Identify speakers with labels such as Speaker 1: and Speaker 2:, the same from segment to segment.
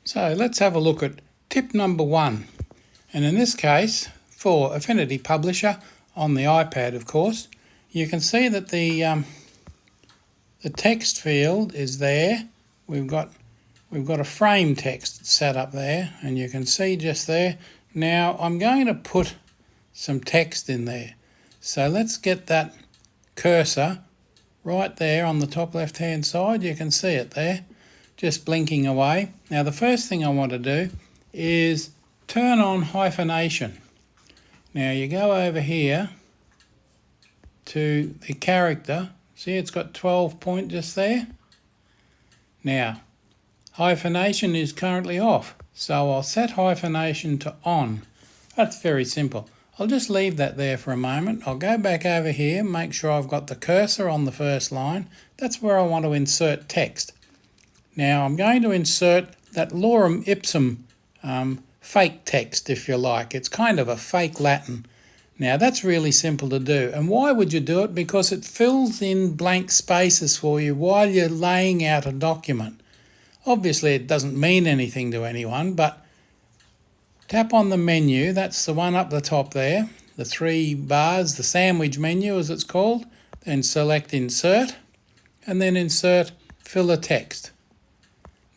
Speaker 1: So let's have a look at tip number 1. And in this case, for Affinity Publisher on the iPad, of course, you can see that the text field is there. We've got a frame text set up there, and you can see just there. Now I'm going to put some text in there. So let's get that cursor right there on the top left hand side. You can see it there, just blinking away. Now the first thing I want to do is turn on hyphenation. Now you go over here to the character. See, it's got 12 point just there. Now hyphenation is currently off, so I'll set hyphenation to on. That's very simple. I'll just leave that there for a moment. I'll go back over here, make sure I've got the cursor on the first line. That's where I want to insert text. Now I'm going to insert that lorem ipsum fake text, if you like. It's kind of a fake Latin. Now that's really simple to do. And why would you do it? Because it fills in blank spaces for you while you're laying out a document. Obviously it doesn't mean anything to anyone, but tap on the menu, that's the one up the top there, the 3 bars, the sandwich menu as it's called, then select Insert, and then insert Filler Text.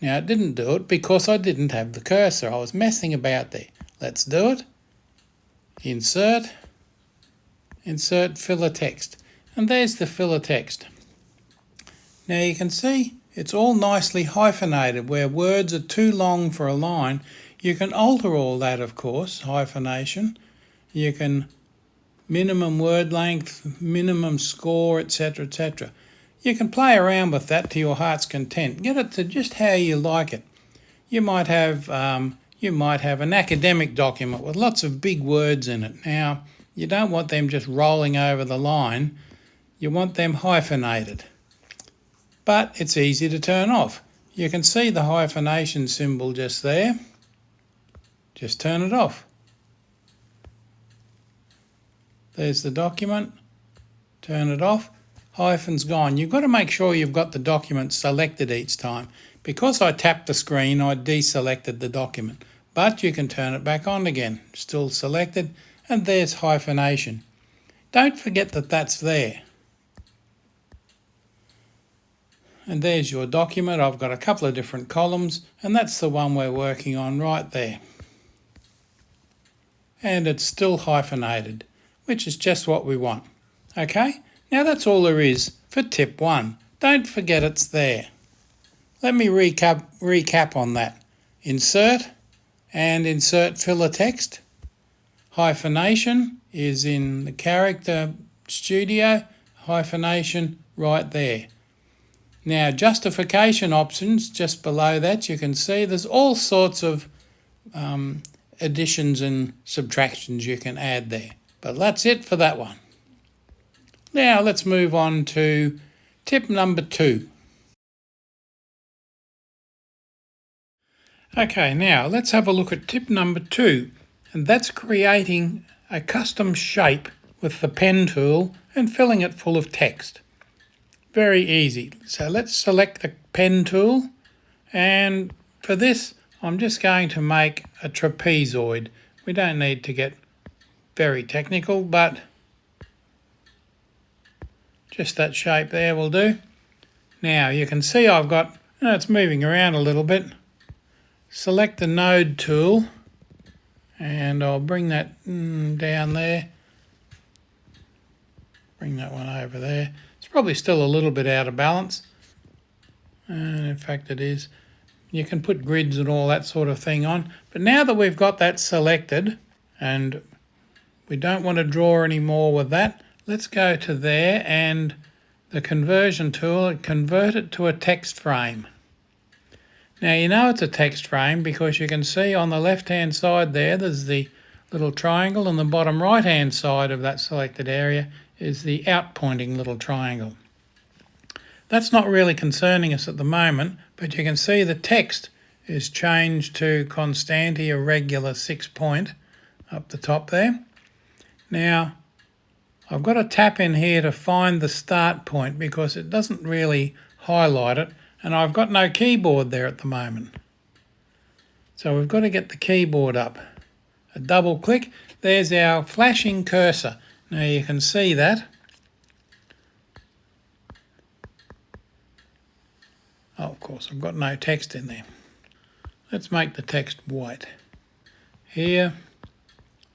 Speaker 1: Now it didn't do it because I didn't have the cursor, I was messing about there. Let's do it. Insert, Insert Filler Text, and there's the filler text. Now you can see it's all nicely hyphenated. Where words are too long for a line, you can alter all that, of course, hyphenation. You can minimum word length, minimum score, etc., etc. You can play around with that to your heart's content. Get it to just how you like it. You might have an academic document with lots of big words in it. Now, you don't want them just rolling over the line. You want them hyphenated. But it's easy to turn off. You can see the hyphenation symbol just there. Just turn it off. There's the document. Turn it off. Hyphen's gone. You've got to make sure you've got the document selected each time. Because I tapped the screen, I deselected the document. But you can turn it back on again. Still selected. And there's hyphenation. Don't forget that that's there. And there's your document. I've got a couple of different columns, and that's the one we're working on right there. And it's still hyphenated, which is just what we want. Okay, now that's all there is for tip 1. Don't forget it's there. Let me recap on that. Insert and insert filler text. Hyphenation is in the character studio, hyphenation right there. Now justification options, just below that you can see there's all sorts of additions and subtractions you can add there. But that's it for that one. Now let's move on to tip number 2. Okay, now let's have a look at tip number 2, and that's creating a custom shape with the pen tool and filling it full of text. Very easy. So let's select the pen tool, and for this I'm just going to make a trapezoid. We don't need to get very technical, but just that shape there will do. Now you can see I've got, it's moving around a little bit. Select the node tool, and I'll bring that down there. Bring that one over there. It's probably still a little bit out of balance. And in fact it is. You can put grids and all that sort of thing on. But now that we've got that selected and we don't want to draw any more with that, let's go to there and the conversion tool and convert it to a text frame. Now you know it's a text frame because you can see on the left hand side there's the little triangle, and the bottom right hand side of that selected area is the outpointing little triangle. That's not really concerning us at the moment, but you can see the text is changed to Constanti irregular 6 point up the top there. Now I've got to tap in here to find the start point because it doesn't really highlight it, and I've got no keyboard there at the moment. So we've got to get the keyboard up. A double click, there's our flashing cursor. Now you can see that. Oh, of course, I've got no text in there. Let's make the text white. Here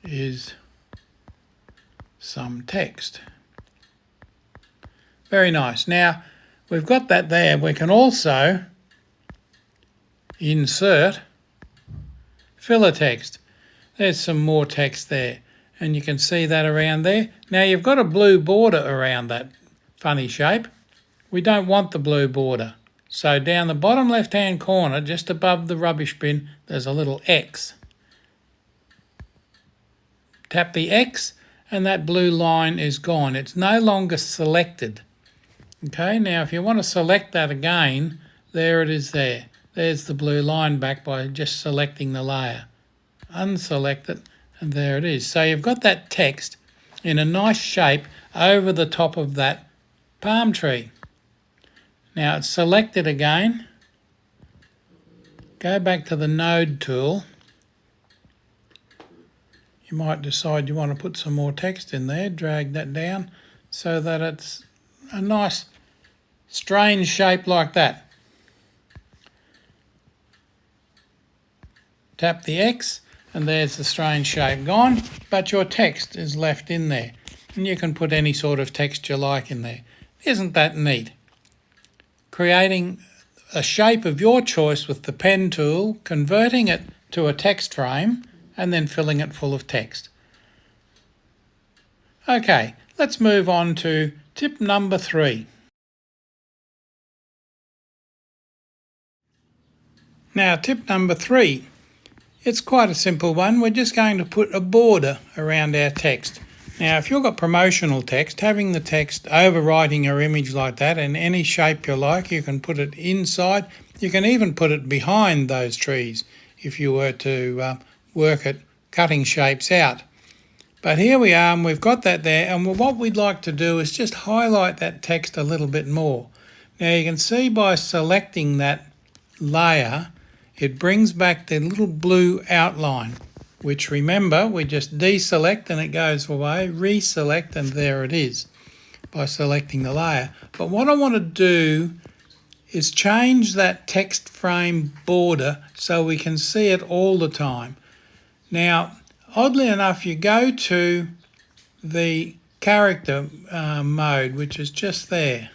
Speaker 1: is some text. Very nice. Now, we've got that there. We can also insert filler text. There's some more text there, and you can see that around there. Now, you've got a blue border around that funny shape. We don't want the blue border. So down the bottom left-hand corner, just above the rubbish bin, there's a little X. Tap the X and that blue line is gone. It's no longer selected. Okay, now if you want to select that again, there it is there. There's the blue line back by just selecting the layer. Unselect it and there it is. So you've got that text in a nice shape over the top of that palm tree. Now it's selected again. Go back to the node tool. You might decide you want to put some more text in there. Drag that down so that it's a nice strange shape like that. Tap the X and there's the strange shape gone, but your text is left in there. And you can put any sort of text you like in there. Isn't that neat? Creating a shape of your choice with the pen tool, converting it to a text frame, and then filling it full of text. Okay, let's move on to tip number 3. Now, tip number 3, it's quite a simple one. We're just going to put a border around our text. Now, if you've got promotional text, having the text overwriting your image like that in any shape you like, you can put it inside. You can even put it behind those trees if you were to work at cutting shapes out. But here we are, and we've got that there, and what we'd like to do is just highlight that text a little bit more. Now you can see by selecting that layer, it brings back the little blue outline, which remember, we just deselect and it goes away, reselect and there it is by selecting the layer. But what I want to do is change that text frame border so we can see it all the time. Now, oddly enough, you go to the character mode, which is just there.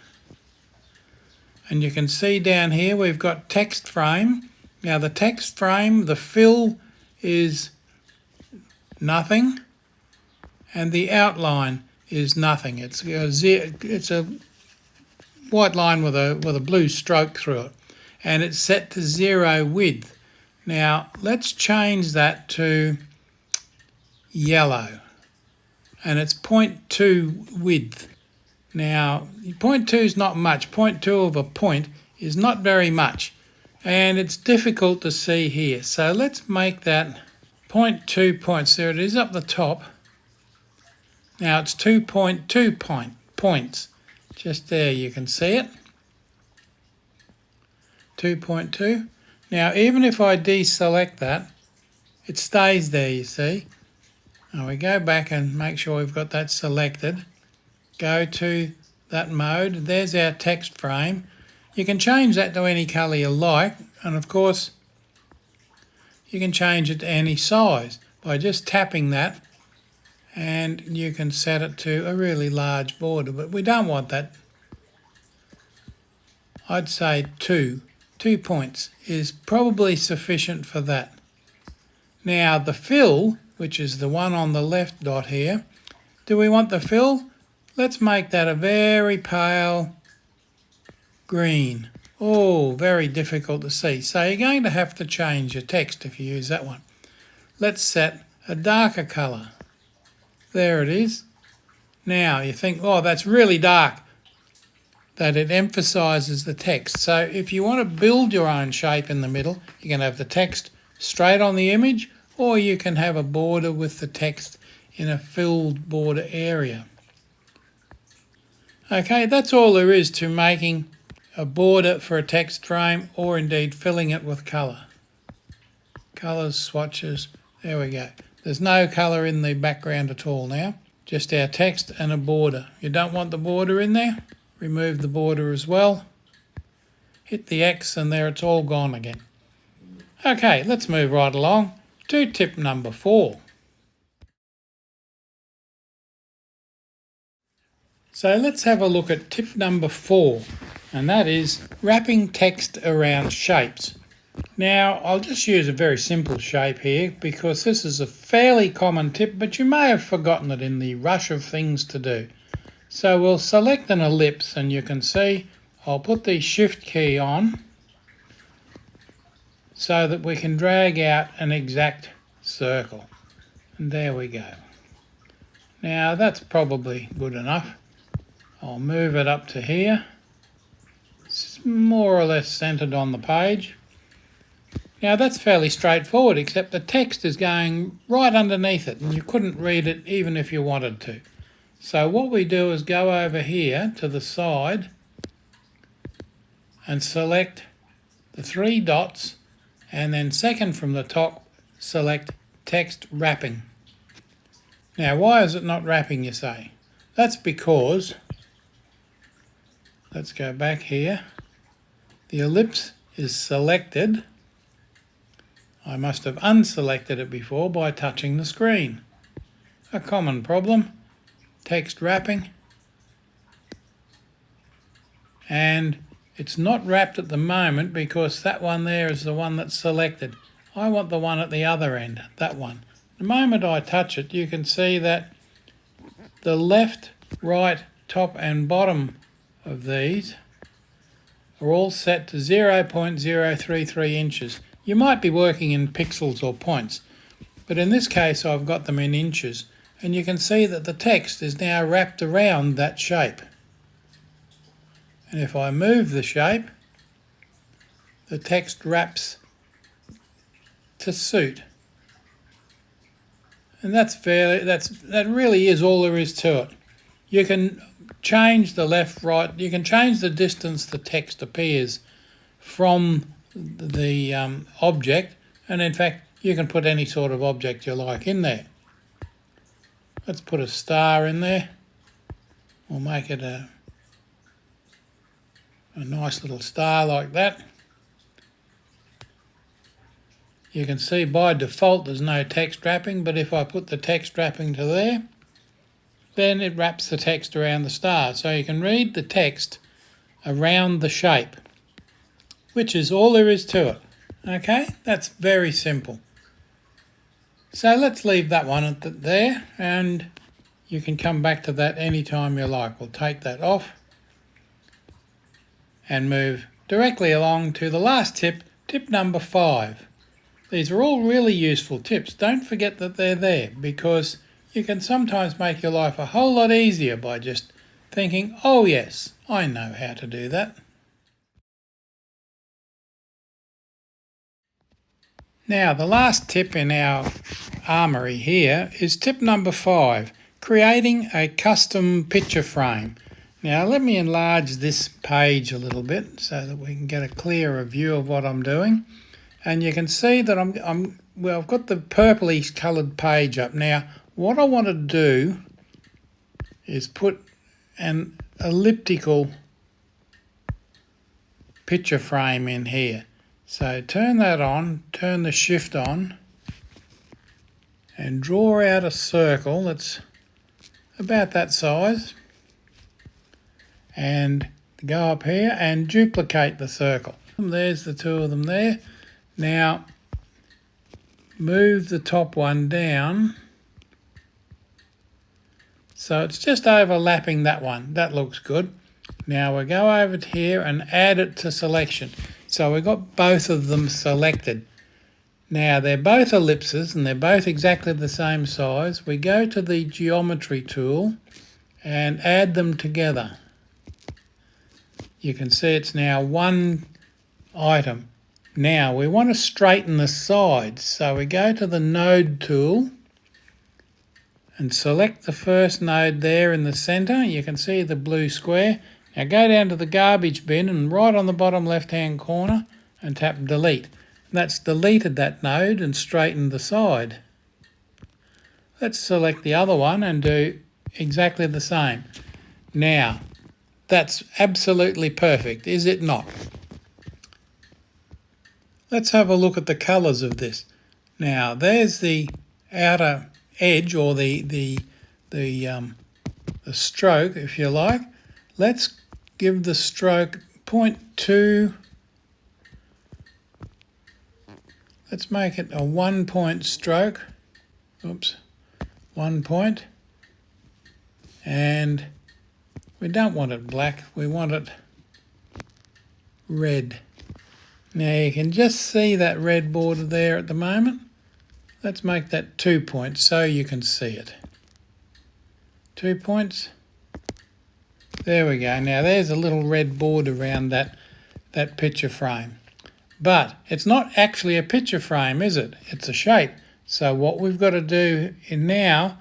Speaker 1: And you can see down here we've got text frame. Now the text frame, the fill is nothing, and the outline is nothing. It's a white line with a blue stroke through it, and it's set to 0 width. Now let's change that to yellow, and it's 0.2 width. Now 0.2 is not much. 0.2 of a point is not very much, and it's difficult to see here. So let's make that 0.2 points. There it is up the top. Now it's 2.2 points. Just there you can see it. 2.2. Now even if I deselect that, it stays there, you see. Now we go back and make sure we've got that selected. Go to that mode. There's our text frame. You can change that to any colour you like, and of course you can change it to any size by just tapping that, and you can set it to a really large border, but we don't want that. I'd say 2 points is probably sufficient for that. Now the fill, which is the one on the left dot here, do we want the fill? Let's make that a very pale green. Oh, very difficult to see. So you're going to have to change your text if you use that one. Let's set a darker colour. There it is. Now you think, oh, that's really dark, that it emphasises the text. So if you want to build your own shape in the middle, you can have the text straight on the image, or you can have a border with the text in a filled border area. Okay, that's all there is to making a border for a text frame, or indeed filling it with colour. colours, swatches, there we go. There's no colour in the background at all now, just our text and a border. You don't want the border in there, remove the border as well. Hit the X and there it's all gone again. Okay, let's move right along to tip number 4. So let's have a look at tip number 4, and that is wrapping text around shapes. Now, I'll just use a very simple shape here because this is a fairly common tip, but you may have forgotten it in the rush of things to do. So we'll select an ellipse, and you can see I'll put the Shift key on so that we can drag out an exact circle. And there we go. Now, that's probably good enough. I'll move it up to here. It's more or less centered on the page. Now that's fairly straightforward, except the text is going right underneath it and you couldn't read it even if you wanted to. So what we do is go over here to the side and select the 3 dots, and then second from the top select text wrapping. Now why is it not wrapping, you say? That's because, let's go back here, the ellipse is selected. I must have unselected it before by touching the screen. A common problem. Text wrapping. And it's not wrapped at the moment because that one there is the one that's selected. I want the one at the other end, that one. The moment I touch it, you can see that the left, right, top and bottom of these are all set to 0.033 inches. You might be working in pixels or points, but in this case I've got them in inches, and you can see that the text is now wrapped around that shape. And if I move the shape, the text wraps to suit. And that really is all there is to it. You can change the left, right, you can change the distance the text appears from the object, and in fact you can put any sort of object you like in there. Let's put a star in there. We'll make it a nice little star like that. You can see by default there's no text wrapping, but if I put the text wrapping to there, then it wraps the text around the star. So you can read the text around the shape, which is all there is to it. Okay, that's very simple. So let's leave that one there, and you can come back to that anytime you like. We'll take that off and move directly along to the last tip, tip number 5. These are all really useful tips. Don't forget that they're there, because you can sometimes make your life a whole lot easier by just thinking, oh yes, I know how to do that. Now, the last tip in our armoury here is tip number 5, creating a custom picture frame. Now, let me enlarge this page a little bit so that we can get a clearer view of what I'm doing. And you can see that I've got the purplish coloured page up. Now, what I want to do is put an elliptical picture frame in here. So turn that on, turn the shift on, and draw out a circle that's about that size. And go up here and duplicate the circle. There's the 2 of them there. Now, move the top one down so it's just overlapping that one. That looks good. Now we'll go over to here and add it to selection. So we've got both of them selected. Now they're both ellipses and they're both exactly the same size. We go to the geometry tool and add them together. You can see it's now one item. Now we want to straighten the sides, so we go to the node tool and select the first node there in the centre. You can see the blue square. Now go down to the garbage bin and right on the bottom left hand corner and tap delete. That's deleted that node and straightened the side. Let's select the other one and do exactly the same. Now, that's absolutely perfect, is it not? Let's have a look at the colours of this. Now, there's the outer edge, or the stroke, if you like. Let's give the stroke 0.2. Let's make it a 1 point stroke. Oops, 1 point. And we don't want it black, we want it red. Now you can just see that red border there at the moment. Let's make that 2 points so you can see it. 2 points. There we go. Now there's a little red border around that picture frame. But it's not actually a picture frame, is it? It's a shape. So what we've got to do now,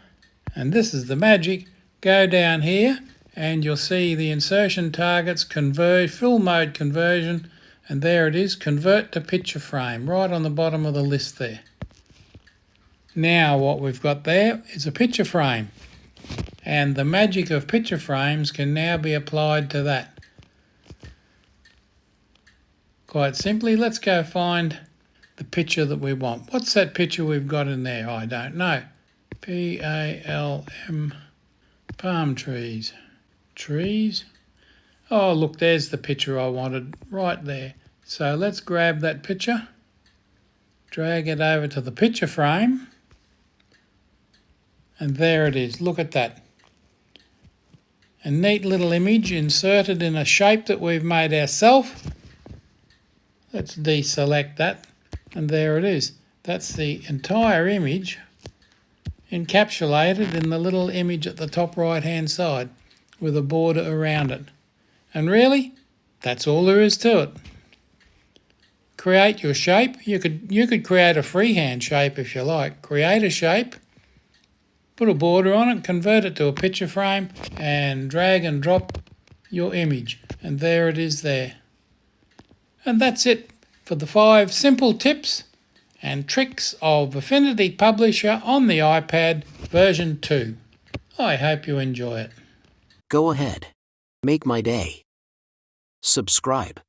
Speaker 1: and this is the magic, go down here and you'll see the insertion targets, full mode conversion, and there it is, convert to picture frame, right on the bottom of the list there. Now what we've got there is a picture frame, and the magic of picture frames can now be applied to that. Quite simply, let's go find the picture that we want. What's that picture we've got in there? I don't know. PALM, palm trees. Trees. Oh, look, there's the picture I wanted right there. So let's grab that picture, drag it over to the picture frame, and there it is. Look at that. A neat little image inserted in a shape that we've made ourselves. Let's deselect that, and there it is. That's the entire image encapsulated in the little image at the top right hand side with a border around it. And really, that's all there is to it. Create your shape. You could create a freehand shape if you like. Create a shape, put a border on it, convert it to a picture frame, and drag and drop your image. And there it is there. And that's it for the 5 simple tips and tricks of Affinity Publisher on the iPad version 2. I hope you enjoy it.
Speaker 2: Go ahead. Make my day. Subscribe.